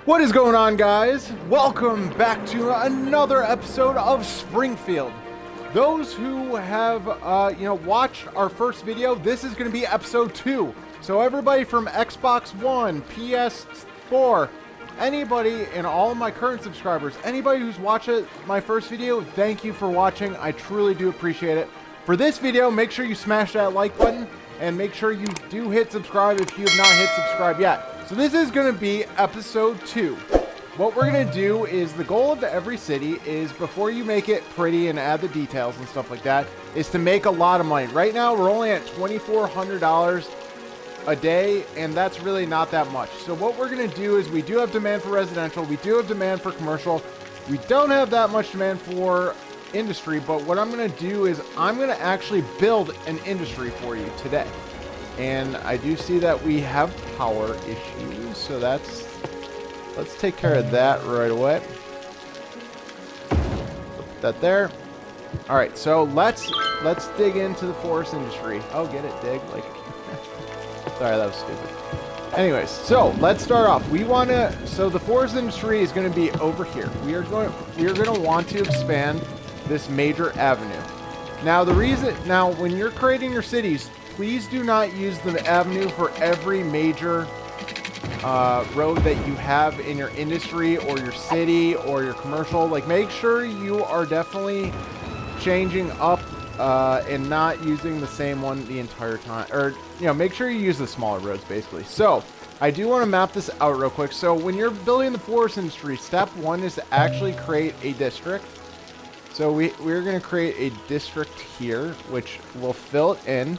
What is going on, guys? Welcome back to another episode of Springfield. Those who have, watched our first video, this is going to be episode 2. So everybody from Xbox One, PS4, anybody, and all of my current subscribers, anybody who's watched my first video, thank you for watching. I truly do appreciate it. For this video, make sure you smash that like button, and make sure you do hit subscribe if you have not hit subscribe yet. So this is going to be episode 2. What we're going to do is, the goal of every city is, before you make it pretty and add the details and stuff like that, is to make a lot of money. Right now, we're only at $2,400 a day, and that's really not that much. So what we're going to do is, we do have demand for residential, we do have demand for commercial, we don't have that much demand for industry, but what I'm going to do is, I'm going to actually build an industry for you today. And I do see that we have power issues, so let's take care of that right away. Put that there. All right, so let's dig into the forest industry. Oh, get it, dig? Like, sorry, that was stupid. Anyways, so let's start off. So the forest industry is going to be over here. We are going to want to expand this major avenue. Now, when you're creating your cities, please do not use the avenue for every major road that you have in your industry or your city or your commercial. Like, make sure you are definitely changing up and not using the same one the entire time. Or, make sure you use the smaller roads, basically. So, I do want to map this out real quick. So, when you're building the forest industry, step 1 is to actually create a district. So, we're going to create a district here, which will fill it in.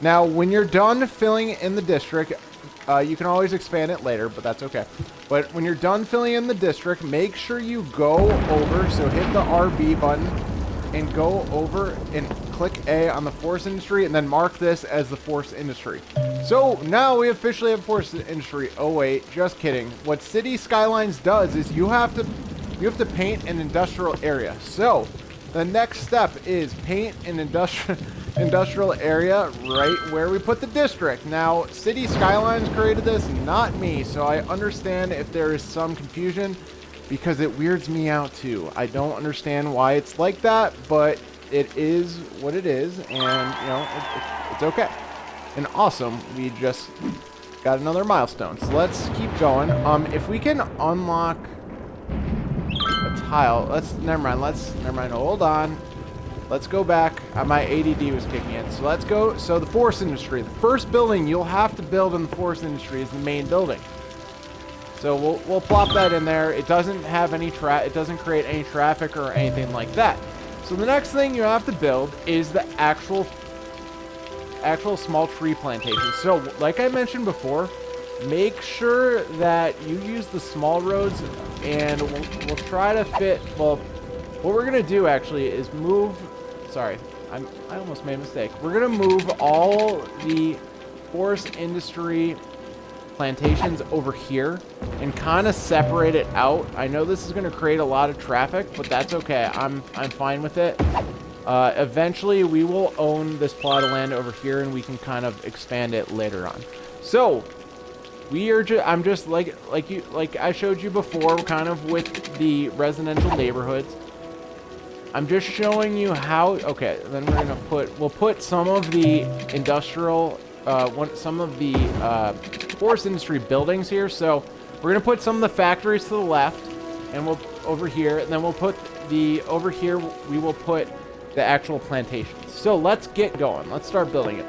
Now, when you're done filling in the district, you can always expand it later, but that's okay. But when you're done filling in the district, make sure you go over, so hit the RB button, and go over and click A on the forest industry, and then mark this as the forest industry. So, now we officially have forest industry. Oh wait, just kidding. What City Skylines does is you have to paint an industrial area. So, the next step is paint an industrial area right where we put the district. Now, City Skylines created this, not me, so I understand if there is some confusion, because it weirds me out too. I don't understand why it's like that, but it is what it is, and it's okay. And awesome, we just got another milestone. So let's keep going. If we can unlock a tile, never mind, hold on. Let's go back. My ADD was kicking in. So let's go. So the forest industry. The first building you'll have to build in the forest industry is the main building. So we'll plop that in there. It doesn't have any it doesn't create any traffic or anything like that. So the next thing you have to build is the actual small tree plantation. So like I mentioned before, make sure that you use the small roads, and we'll try to fit. Well, what we're gonna do actually is move. Sorry, I almost made a mistake. We're gonna move all the forest industry plantations over here and kind of separate it out. I know this is gonna create a lot of traffic, but that's okay. I'm fine with it. Eventually, we will own this plot of land over here, and we can kind of expand it later on. So, I'm just like I showed you before, kind of with the residential neighborhoods. I'm just showing you how. Okay, then we'll put some of the industrial, some of the forest industry buildings here. So we're gonna put some of the factories to the left, and we'll over here, and then we'll put over here. We will put the actual plantations. So let's get going. Let's start building it.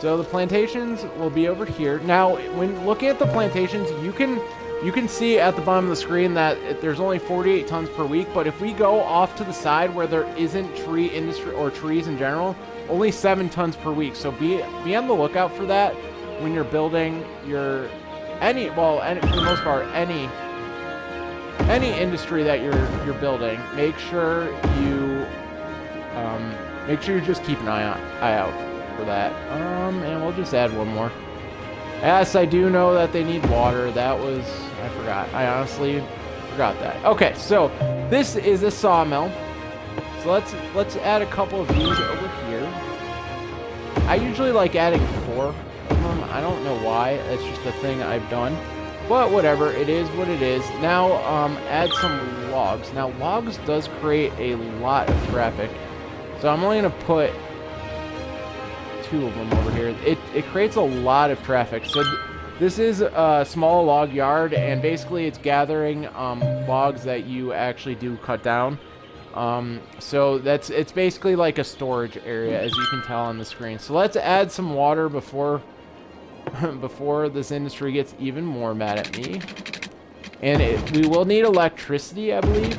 So the plantations will be over here. Now, when looking at the plantations, you can see at the bottom of the screen that there's only 48 tons per week, but if we go off to the side where there isn't tree industry or trees in general, only 7 tons per week. So be on the lookout for that when you're building your for the most part, any industry that you're building. Make sure you just keep an eye out for that. And we'll just add one more. Yes, I do know that they need water. I forgot. I honestly forgot that. Okay, so this is a sawmill. So let's add a couple of these over here. I usually like adding 4 of them. I don't know why. That's just a thing I've done. But whatever, it is what it is. Now, add some logs. Now, logs does create a lot of traffic. So I'm only going to put 2 of them over here. It creates a lot of traffic. So this is a small log yard, and basically it's gathering logs that you actually do cut down. So it's basically like a storage area, as you can tell on the screen. So let's add some water before this industry gets even more mad at me. And we will need electricity, I believe,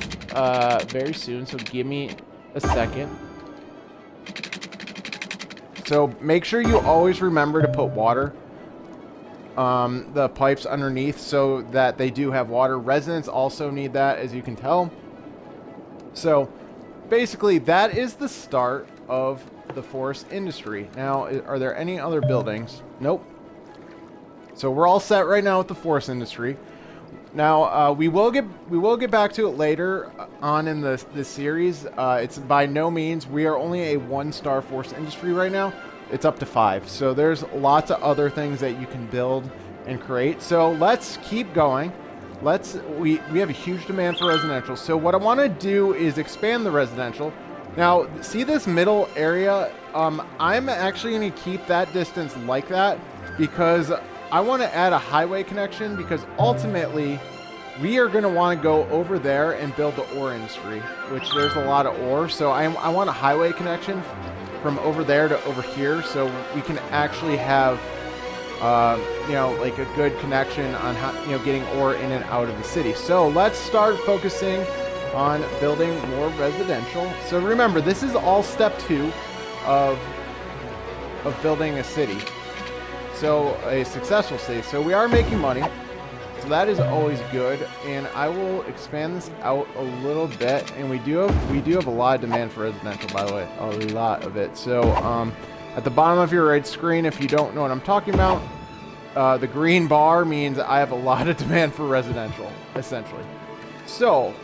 very soon. So give me a second. So make sure you always remember to put water, the pipes underneath, so that they do have water. Residents also need that, as you can tell. So basically, that is the start of the forest industry. Now, are there any other buildings? Nope. So we're all set right now with the forest industry. Now, we will get back to it later on in this series. It's by no means, we are only a 1-star forest industry right now. It's up to 5. So there's lots of other things that you can build and create. So let's keep going. We have a huge demand for residential. So what I want to do is expand the residential. Now, see this middle area? I'm actually going to keep that distance like that because I want to add a highway connection, because ultimately we are going to want to go over there and build the ore industry, which there's a lot of ore. So I want a highway connection from over there to over here, so we can actually have like a good connection on how, getting ore in and out of the city. So let's start focusing on building more residential. So remember, this is all step 2 of building a city. So a successful city. So we are making money. So that is always good. And I will expand this out a little bit. And we do have a lot of demand for residential, by the way, a lot of it. So at the bottom of your right screen, if you don't know what I'm talking about, the green bar means I have a lot of demand for residential, essentially. So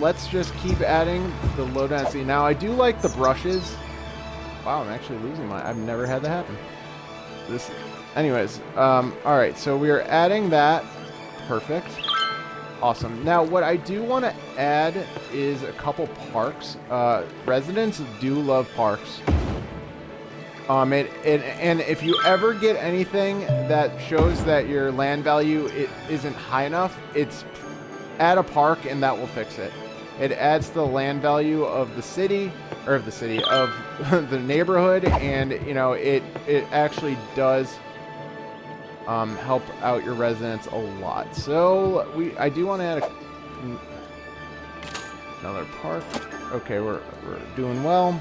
let's just keep adding the low density. Now, I do like the brushes. Wow, I'm actually losing I've never had that happen. Anyways, all right, so we are adding that. Perfect. Awesome. Now, what I do want to add is a couple parks. Residents do love parks. And if you ever get anything that shows that your land value isn't high enough, it's add a park and that will fix it. It adds the land value of the city, of the neighborhood, and it actually does help out your residents a lot. So I do want to add another park. Okay, we're doing well.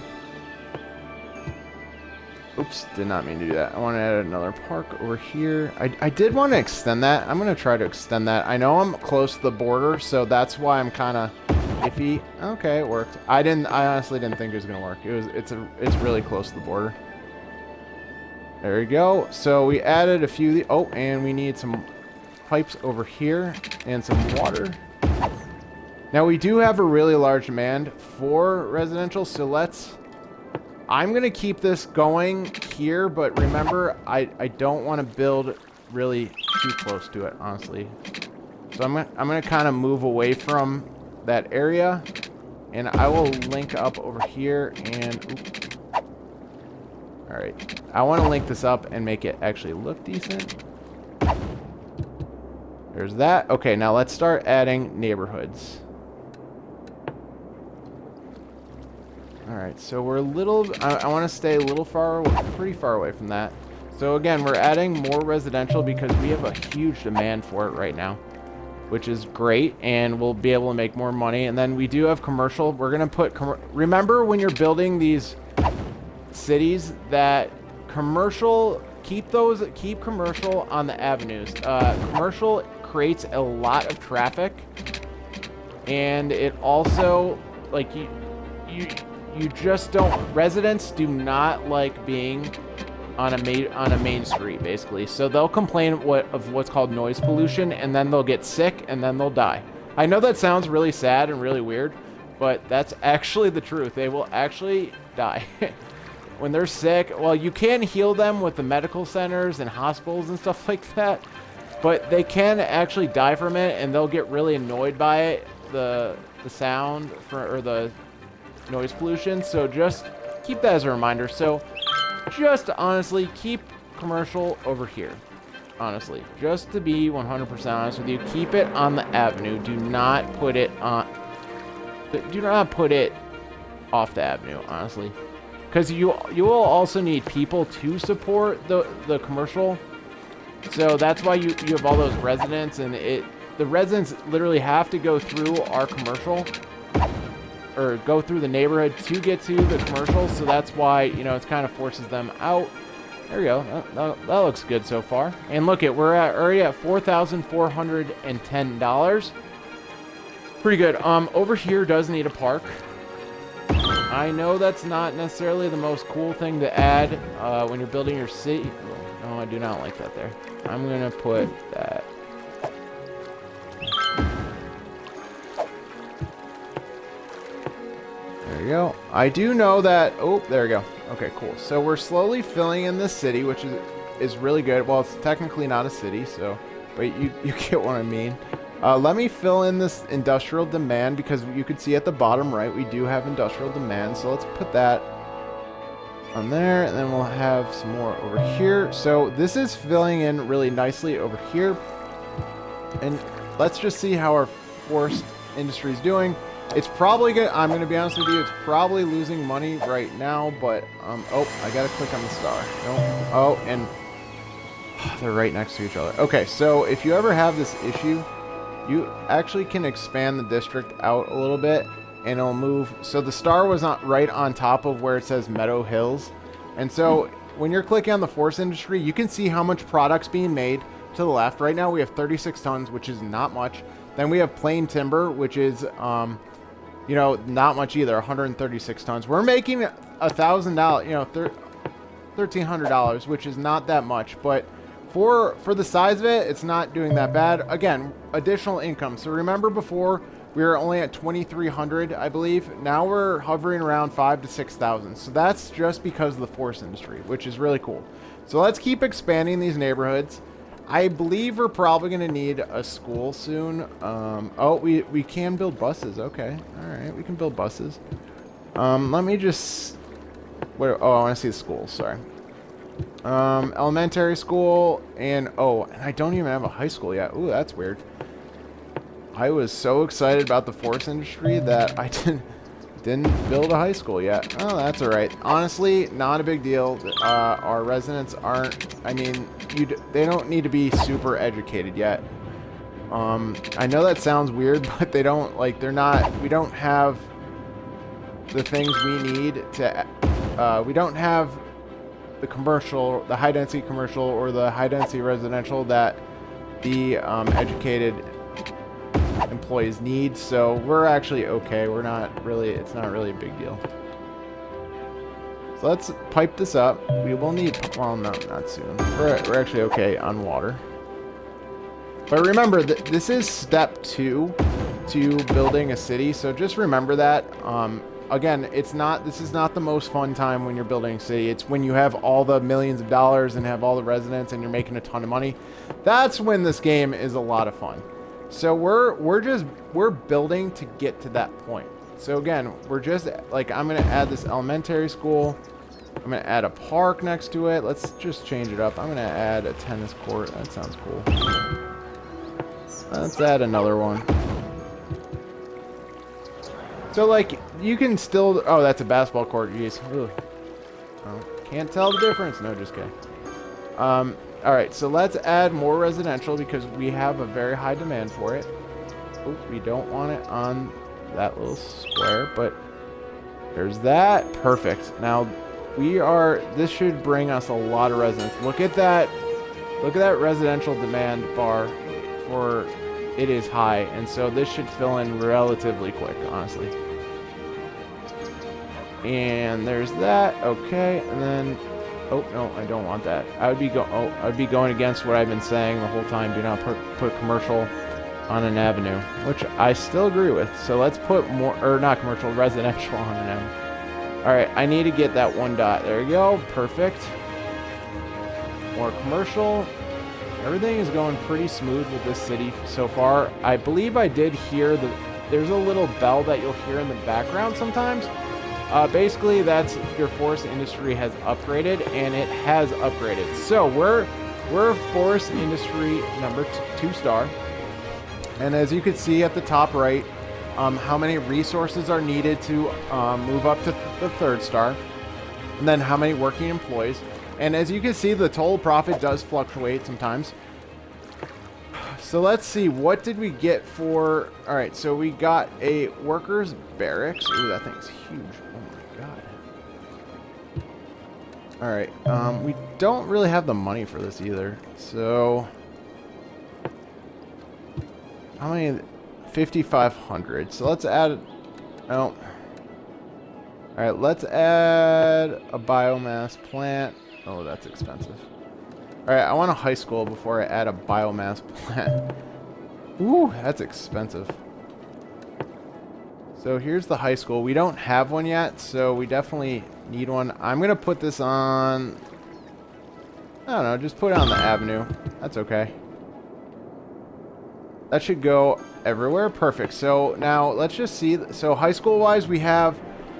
Oops, did not mean to do that. I want to add another park over here. I did want to extend that. I'm going to try to extend that. I know I'm close to the border, so that's why I'm kind of iffy. Okay, it worked. I honestly didn't think it was going to work. It's really close to the border. There we go. So we added a few. And we need some pipes over here and some water. Now we do have a really large demand for residential, so I'm going to keep this going here, but remember, I don't want to build really too close to it, honestly. So I'm going to kind of move away from that area, and I will link up over here, and all right. I want to link this up and make it actually look decent. There's that. Okay, now let's start adding neighborhoods. All right, so we're I want to stay a little pretty far away from that. So again, we're adding more residential because we have a huge demand for it right now, which is great, and we'll be able to make more money. And then we do have commercial. We're going to put, remember when you're building these cities that keep commercial on the avenues. Commercial creates a lot of traffic, and it also, like, you just don't, residents do not like being on a main street, basically. So they'll complain of what's called noise pollution, and then they'll get sick, and then they'll die. I know that sounds really sad and really weird, but that's actually the truth. They will actually die when they're sick. Well, you can heal them with the medical centers and hospitals and stuff like that, but they can actually die from it, and they'll get really annoyed by it, the sound or the noise pollution. So just keep that as a reminder. So just honestly keep commercial over here. Honestly, just to be 100% honest with you, keep it on the avenue. Do not put it on. Do not put it off the avenue, honestly, because you will also need people to support the commercial. So that's why you have all those residents, and the residents literally have to go through our commercial or go through the neighborhood to get to the commercial. So that's why, you know, it kind of forces them out. There we go. That looks good so far. And look, we're already at $4,410. Pretty good. Over here does need a park. I know that's not necessarily the most cool thing to add when you're building your city. No, I do not like that there. I'm gonna put that. There you go. I do know that. Oh, there we go. Okay, cool. So we're slowly filling in this city, which is really good. Well, it's technically not a city, so, but you get what I mean. Let me fill in this industrial demand, because you can see at the bottom right we do have industrial demand. So let's put that on there, and then we'll have some more over here. So this is filling in really nicely over here, and let's just see how our forest industry is doing. It's probably good. I'm going to be honest with you, it's probably losing money right now, but oh, I got to click on the star. No. Oh, and they're right next to each other. Okay, so if you ever have this issue, you actually can expand the district out a little bit, and it'll move. So the star was not right on top of where it says Meadow Hills, and so when you're clicking on the forest industry, you can see how much product's being made to the left. Right now we have 36 tons, which is not much. Then we have plain timber, which is you know, not much either, 136 tons. We're making $1,000, you know, $1,300, which is not that much, but for the size of it, it's not doing that bad. Again, additional income. So remember before we were only at 2,300, I believe. Now we're hovering around 5,000 to 6,000. So that's just because of the forest industry, which is really cool. So let's keep expanding these neighborhoods. I believe we're probably going to need a school soon. Oh, we can build buses. Okay. All right. We can build buses. Let me just... Where, oh, I want to see the schools. Sorry. Elementary school. And I don't even have a high school yet. Ooh, that's weird. I was so excited about the forest industry that I didn't build a high school yet. Oh, that's all right. Honestly, not a big deal. Our residents aren't, I mean, they don't need to be super educated yet. I know that sounds weird, but they don't, like, we don't have the things we need to, we don't have the high density commercial or the high density residential that the educated employees need, so we're actually okay. It's not really a big deal. So let's pipe this up. We will need, well, no, not soon. We're actually okay on water. But remember that this is step 2 to building a city, so just remember that. Again, this is not the most fun time when you're building a city. It's when you have all the millions of dollars and have all the residents and you're making a ton of money. That's when this game is a lot of fun. So we're building to get to that point. So again, we're just like, I'm going to add this elementary school. I'm going to add a park next to it. Let's just change it up. I'm going to add a tennis court. That sounds cool. Let's add another one. So like, you can still, oh, that's a basketball court. Jeez. Oh, can't tell the difference. No, just kidding. All right, so let's add more residential because we have a very high demand for it. Oops, we don't want it on that little square, but there's that. Perfect. Now this should bring us a lot of residents. Look at that residential demand bar for it is high, and so this should fill in relatively quick, honestly. And there's that. Okay, and then oh no, I don't want that. I'd be going against what I've been saying the whole time. Do not put commercial on an avenue, which I still agree with. So let's put more, or not commercial, residential on an avenue. All right, I need to get that one dot. There we go. Perfect. More commercial. everything is going pretty smooth with this city so far. I believe I did hear there's a little bell that you'll hear in the background sometimes. Basically, that's your forest industry has upgraded, and it has upgraded. So we're forest industry number 2 star. And as you can see at the top right, how many resources are needed to move up to the 3rd star, and then how many working employees. And as you can see, the total profit does fluctuate sometimes. So let's see, what did we get for... All right, so we got a workers' barracks. Ooh, that thing's huge. Oh my god. All right, we don't really have the money for this either. So... how many? 5,500. So let's add... oh. All right, let's add a biomass plant. Oh, that's expensive. All right, I want a high school before I add a biomass plant. Ooh, that's expensive. So here's the high school. We don't have one yet, so we definitely need one. I'm going to put this on... I don't know, just put it on the avenue. That's okay. That should go everywhere. Perfect. So now let's just see. So high school wise, we have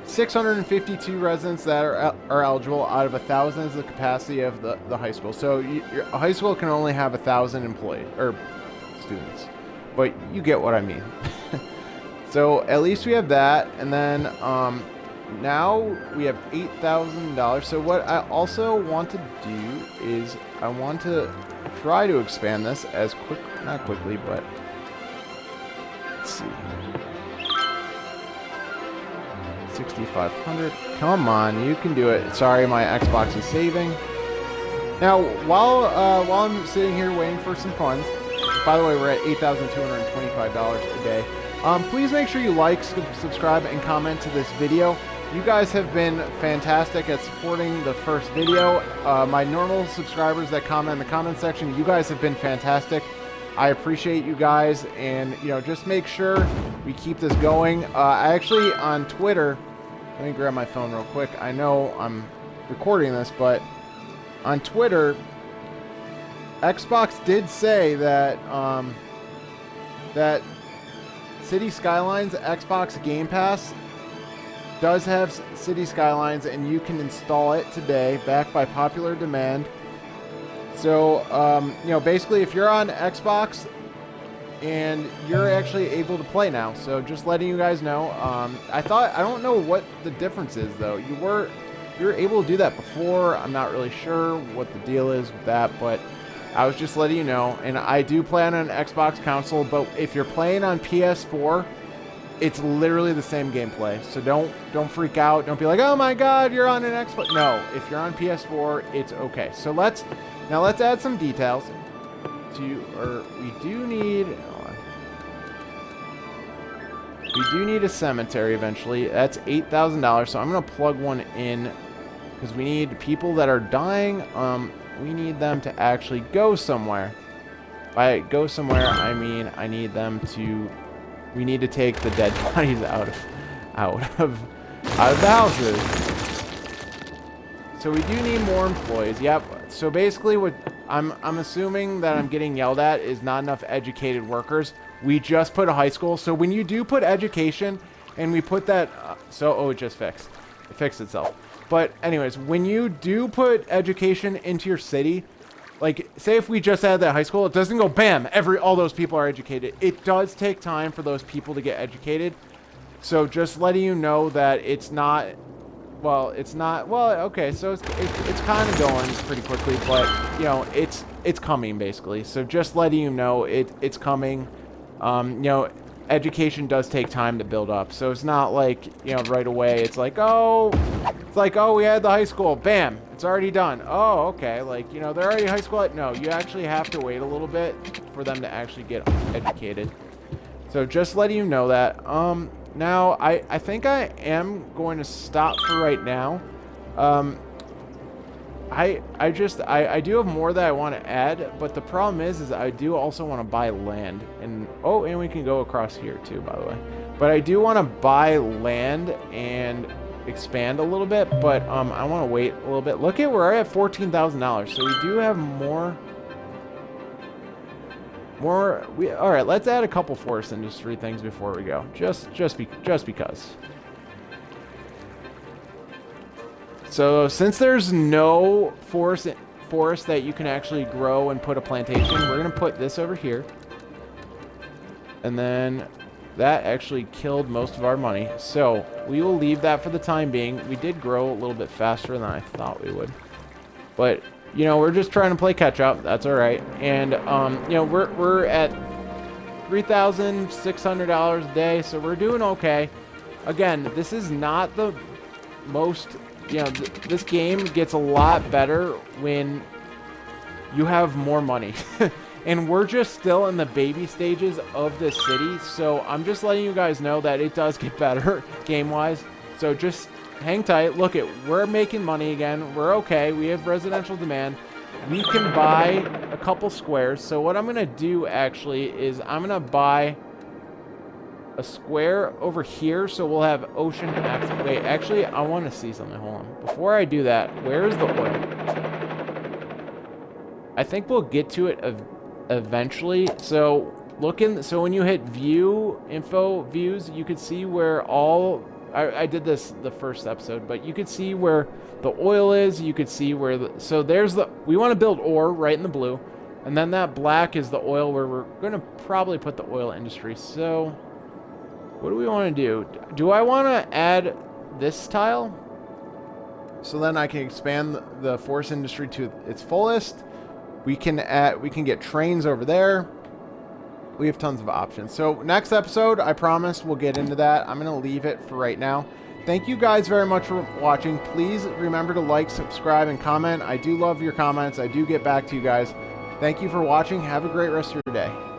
652 residents that are eligible out of 1,000 is the capacity of the high school. So your high school can only have 1,000 employees or students, but you get what I mean. So at least we have that, and then now we have $8,000. So what I also want to do is I want to try to expand this as not quickly, but let's see. 6,500. Come on, you can do it. Sorry, my Xbox is saving. Now, while I'm sitting here waiting for some funds, by the way, we're at $8,225 a day. Please make sure you like, subscribe, and comment to this video. You guys have been fantastic at supporting the first video. My normal subscribers that comment in the comment section, you guys have been fantastic. I appreciate you guys, and just make sure we keep this going. I actually on Twitter, let me grab my phone real quick. I know I'm recording this, but on Twitter, Xbox did say that that City Skylines Xbox Game Pass does have City Skylines, and you can install it today, backed by popular demand. So, basically, if you're on Xbox, and you're actually able to play now. So, just letting you guys know. I don't know what the difference is, though. You were able to do that before. I'm not really sure what the deal is with that, but I was just letting you know. And I do play on an Xbox console, but if you're playing on PS4, it's literally the same gameplay. So don't freak out. Don't be like, oh my god, you're on an Xbox. No, if you're on PS4, it's okay. So let's add some details. We do need a cemetery eventually. That's $8,000. So I'm gonna plug one in because we need people that are dying. We need them to actually go somewhere. By go somewhere, I mean I need them to. We need to take the dead bodies out of the houses. So we do need more employees. Yep. So basically, what I'm assuming that I'm getting yelled at is not enough educated workers. We just put a high school. So when you do put education, and we put that, it just fixed. It fixed itself. But anyways, when you do put education into your city, like say if we just add that high school, it doesn't go bam, all those people are educated. It does take time for those people to get educated. So just letting you know that it's not, okay, so it's kind of going pretty quickly, but it's coming basically. So just letting you know it's coming. Education does take time to build up, so it's not like right away. It's like we had the high school, bam, it's already done. Oh, okay, they're already high school. No, you actually have to wait a little bit for them to actually get educated. So just letting you know that. Now I think I am going to stop for right now. I do have more that I want to add, but the problem is I do also want to buy land, and we can go across here too, by the way. But I do want to buy land and expand a little bit, but I want to wait a little bit. Look at we're at $14,000, so we do have more. All right, let's add a couple forest industry things before we go. Just because. So since there's no forest that you can actually grow and put a plantation, we're gonna put this over here. And then that actually killed most of our money. So we will leave that for the time being. We did grow a little bit faster than I thought we would. But, you know, we're just trying to play catch up. That's all right. And, you know, we're at $3,600 a day, so we're doing okay. Again, this is not the most, you know, this game gets a lot better when you have more money. And we're just still in the baby stages of this city, so I'm just letting you guys know that it does get better game-wise. So just hang tight. Look, we're making money again. We're okay. We have residential demand. We can buy a couple squares. So what I'm going to do, actually, is I'm going to buy a square over here, so we'll have ocean access. Wait, actually, I want to see something. Hold on. Before I do that, where is the oil? I think we'll get to it eventually. So so when you hit view info views, you could see where all I did this the first episode, but you could see where the oil is. You could see where so there's we want to build ore right in the blue, and then that black is the oil where we're going to probably put the oil industry. So what do we want to do? Do I want to add this tile so then I can expand the forest industry to its fullest? We can get trains over there. We have tons of options. So next episode, I promise we'll get into that. I'm going to leave it for right now. Thank you guys very much for watching. Please remember to like, subscribe, and comment. I do love your comments. I do get back to you guys. Thank you for watching. Have a great rest of your day.